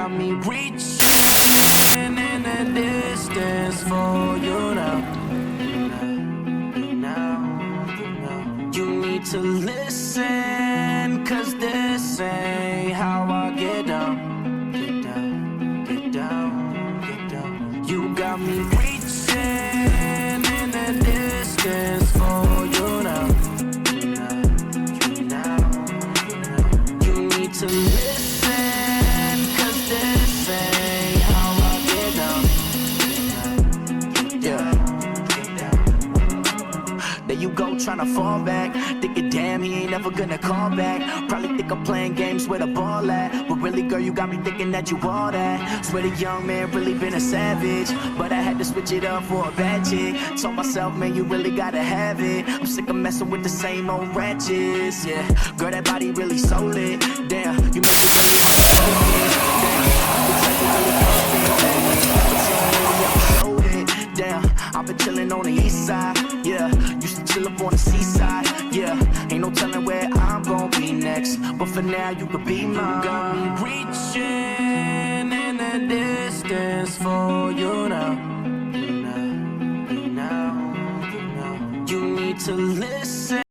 got me reaching in the distance for you now. You need to listen, cause this ain't how I get down. Get down, get down, get down. You got me reaching in the distance for you now. You need to listen, cause this ain't how I get down. Yeah. There you go, tryna fall back. Thinking, damn, he ain't never gonna call back. Probably think I'm playing games where the ball at. But really, girl, you got me thinking that you all that. Swear the young man really been a savage. But I had to switch it up for a bad chick. Told myself, man, you really gotta have it. I'm sick of messing with the same old ratchets, yeah. Girl, that body really so lit. Damn, you make it really hard to focus. Damn, looks like you really confident. Damn, I've been chillin' on the east side, yeah. Used to chill up on the seaside, yeah. Ain't no telling where I'm gon' be next, but for now you could be mine. You got me